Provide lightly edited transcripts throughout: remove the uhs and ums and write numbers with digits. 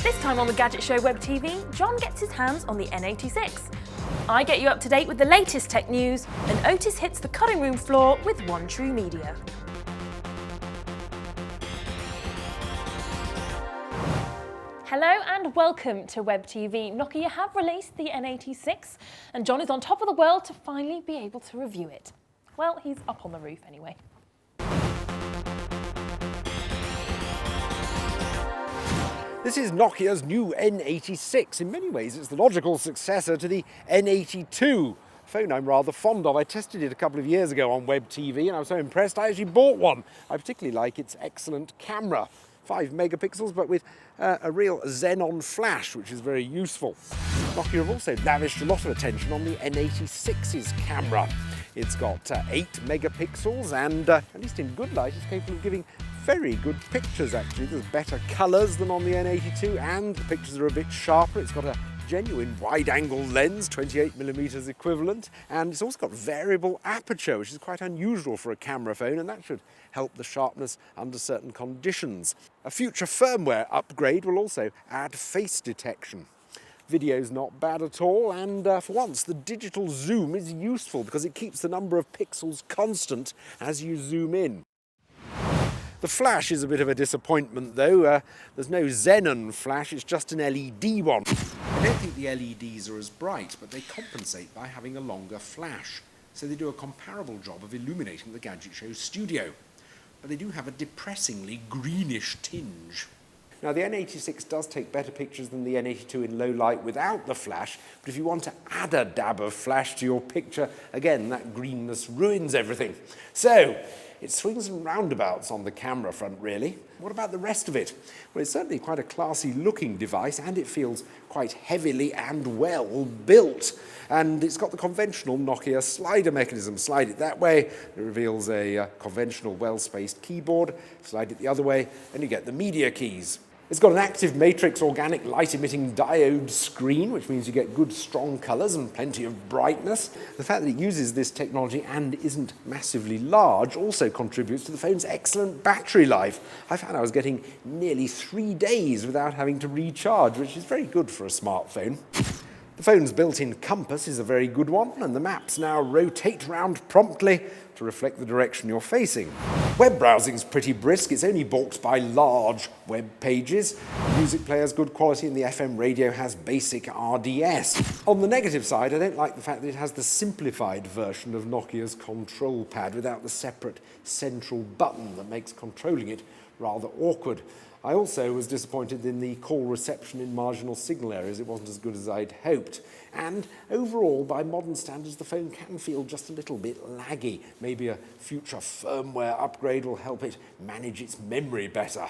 This time on the Gadget Show Web TV, John gets his hands on the N86. I get you up to date with the latest tech news, and Otis hits the cutting room floor with onetruemedia. Hello and welcome to Web TV. Nokia have released the N86 and John is on top of the world to finally be able to review it. Well, he's up on the roof anyway. This is Nokia's new N86. In many ways, it's the logical successor to the N82, a phone I'm rather fond of. I tested it a couple of years ago on Web TV and I was so impressed I actually bought one. I particularly like its excellent camera. 5 megapixels, but with a real xenon flash, which is very useful. Nokia have also lavished a lot of attention on the N86's camera. It's got 8 megapixels and, at least in good light, it's capable of giving very good pictures actually. There's better colours than on the N82 and the pictures are a bit sharper. It's got a genuine wide-angle lens, 28mm equivalent, and it's also got variable aperture, which is quite unusual for a camera phone, and that should help the sharpness under certain conditions. A future firmware upgrade will also add face detection. Video's not bad at all, and for once the digital zoom is useful because it keeps the number of pixels constant as you zoom in. The flash is a bit of a disappointment though. There's no xenon flash, it's just an LED one. I don't think the LEDs are as bright, but they compensate by having a longer flash. So they do a comparable job of illuminating the Gadget Show studio. But they do have a depressingly greenish tinge. Now the N86 does take better pictures than the N82 in low light without the flash, but if you want to add a dab of flash to your picture, again, that greenness ruins everything. So, it swings and roundabouts on the camera front, really. What about the rest of it? Well, it's certainly quite a classy looking device and it feels quite heavily and well built. And it's got the conventional Nokia slider mechanism. Slide it that way, it reveals a conventional well-spaced keyboard. Slide it the other way, and you get the media keys. It's got an active matrix organic light-emitting diode screen, which means you get good strong colours and plenty of brightness. The fact that it uses this technology and isn't massively large also contributes to the phone's excellent battery life. I found I was getting nearly 3 days without having to recharge, which is very good for a smartphone. The phone's built-in compass is a very good one, and the maps now rotate round promptly to reflect the direction you're facing. Web browsing's pretty brisk. It's only balked by large web pages. The music player's good quality and the FM radio has basic RDS. On the negative side, I don't like the fact that it has the simplified version of Nokia's control pad without the separate central button that makes controlling it rather awkward. I also was disappointed in the call reception in marginal signal areas. It wasn't as good as I'd hoped. And overall, by modern standards, the phone can feel just a little bit laggy. Maybe a future firmware upgrade will help it manage its memory better.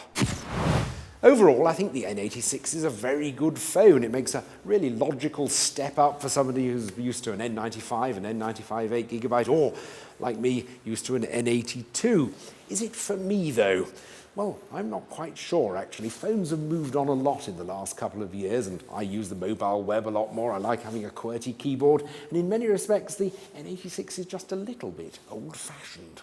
Overall, I think the N86 is a very good phone. It makes a really logical step up for somebody who's used to an N95, an N95 8GB, or, like me, used to an N82. Is it for me, though? Well, I'm not quite sure, actually. Phones have moved on a lot in the last couple of years, and I use the mobile web a lot more. I like having a QWERTY keyboard, and in many respects, the N86 is just a little bit old-fashioned.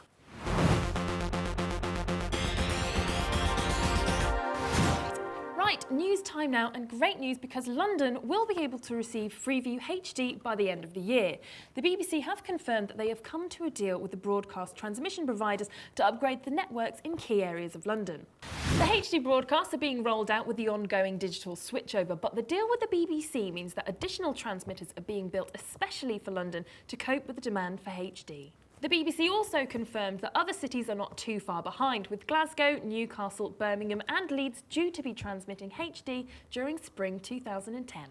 Right, news time now, and great news because London will be able to receive Freeview HD by the end of the year. The BBC have confirmed that they have come to a deal with the broadcast transmission providers to upgrade the networks in key areas of London. The HD broadcasts are being rolled out with the ongoing digital switchover, but the deal with the BBC means that additional transmitters are being built especially for London to cope with the demand for HD. The BBC also confirmed that other cities are not too far behind, with Glasgow, Newcastle, Birmingham and Leeds due to be transmitting HD during spring 2010.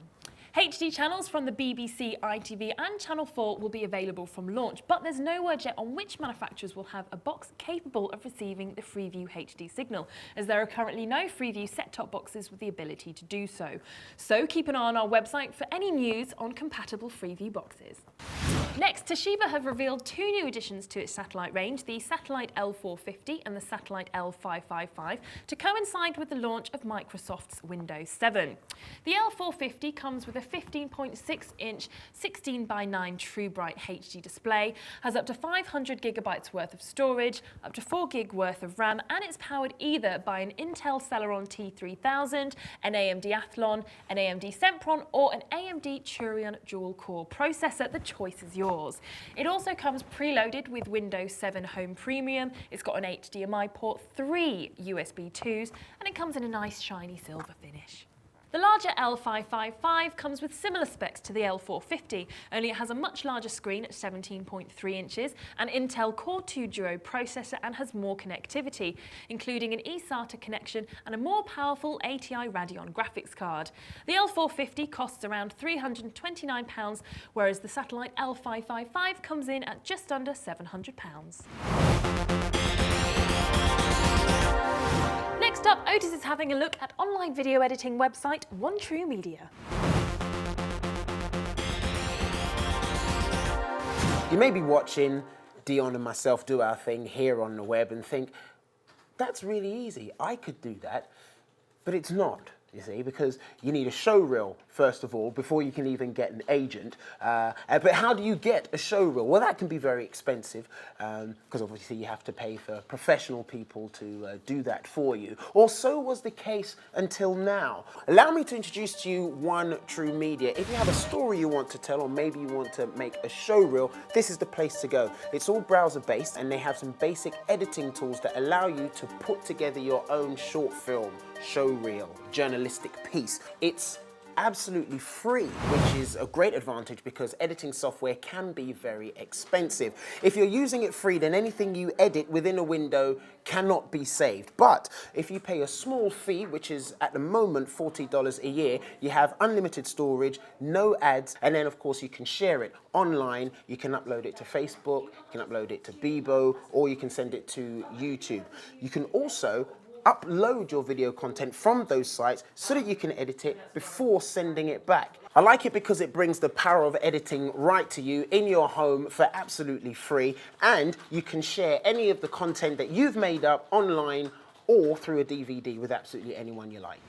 HD channels from the BBC, ITV and Channel 4 will be available from launch, but there's no word yet on which manufacturers will have a box capable of receiving the Freeview HD signal, as there are currently no Freeview set-top boxes with the ability to do so. So keep an eye on our website for any news on compatible Freeview boxes. Next, Toshiba have revealed two new additions to its satellite range, the Satellite L450 and the Satellite L555, to coincide with the launch of Microsoft's Windows 7. The L450 comes with a 15.6-inch 16:9 True Bright HD display, has up to 500 gigabytes worth of storage, up to 4 gig worth of RAM, and it's powered either by an Intel Celeron T3000, an AMD Athlon, an AMD Sempron, or an AMD Turion dual-core processor. The choice is yours. It also comes preloaded with Windows 7 Home Premium. It's got an HDMI port, 3 USB 2s, and it comes in a nice shiny silver finish. The larger L555 comes with similar specs to the L450, only it has a much larger screen at 17.3 inches, an Intel Core 2 Duo processor, and has more connectivity, including an eSATA connection and a more powerful ATI Radeon graphics card. The L450 costs around £329, whereas the Satellite L555 comes in at just under £700. Next up, Otis is having a look at online video editing website onetruemedia. You may be watching Dion and myself do our thing here on the web and think, that's really easy, I could do that, but it's not. You see, because you need a show reel, first of all, before you can even get an agent. But how do you get a show reel? Well, that can be very expensive, because obviously you have to pay for professional people to do that for you. Or so was the case until now. Allow me to introduce to you onetruemedia. If you have a story you want to tell, or maybe you want to make a show reel, this is the place to go. It's all browser-based, and they have some basic editing tools that allow you to put together your own short film, show reel, journalistic piece. It's absolutely free, which is a great advantage because editing software can be very expensive. If you're using it free, then anything you edit within a window cannot be saved. But if you pay a small fee, which is at the moment $40 a year, you have unlimited storage, no ads, and then of course you can share it online. You can upload it to Facebook, you can upload it to Bebo, or you can send it to YouTube. You can also upload your video content from those sites so that you can edit it before sending it back. I like it because it brings the power of editing right to you in your home for absolutely free, and you can share any of the content that you've made up online or through a DVD with absolutely anyone you like.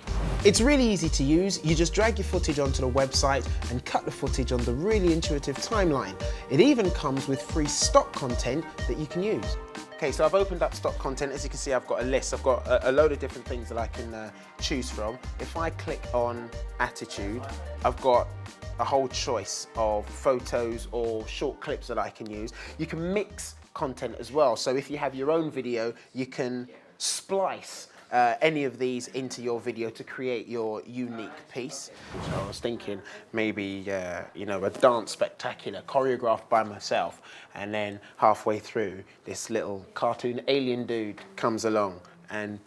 It's really easy to use. You just drag your footage onto the website and cut the footage on the really intuitive timeline. It even comes with free stock content that you can use. Okay, so I've opened up stock content. As you can see, I've got a list. I've got a load of different things that I can choose from. If I click on attitude, I've got a whole choice of photos or short clips that I can use. You can mix content as well. So if you have your own video, you can splice any of these into your video to create your unique piece. So I was thinking maybe, you know, a dance spectacular choreographed by myself, and then halfway through, this little cartoon alien dude comes along and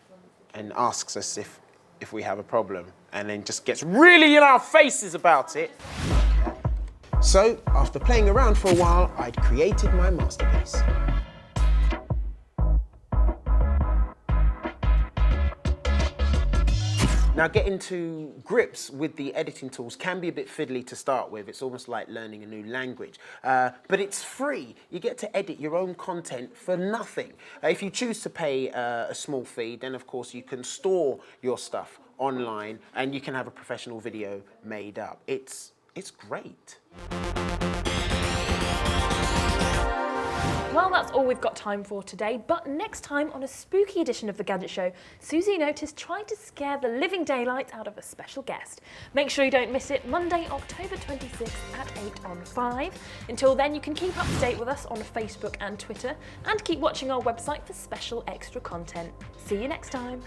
asks us if we have a problem, and then just gets really in our faces about it. So after playing around for a while, I'd created my masterpiece. Now, getting to grips with the editing tools can be a bit fiddly to start with. It's almost like learning a new language. But it's free. You get to edit your own content for nothing. If you choose to pay a small fee, then of course you can store your stuff online and you can have a professional video made up. It's great. Well, that's all we've got time for today, but next time on a spooky edition of The Gadget Show, Susie and Otis tried to scare the living daylights out of a special guest. Make sure you don't miss it, Monday, October 26th at 8 on 5. Until then, you can keep up to date with us on Facebook and Twitter, and keep watching our website for special extra content. See you next time.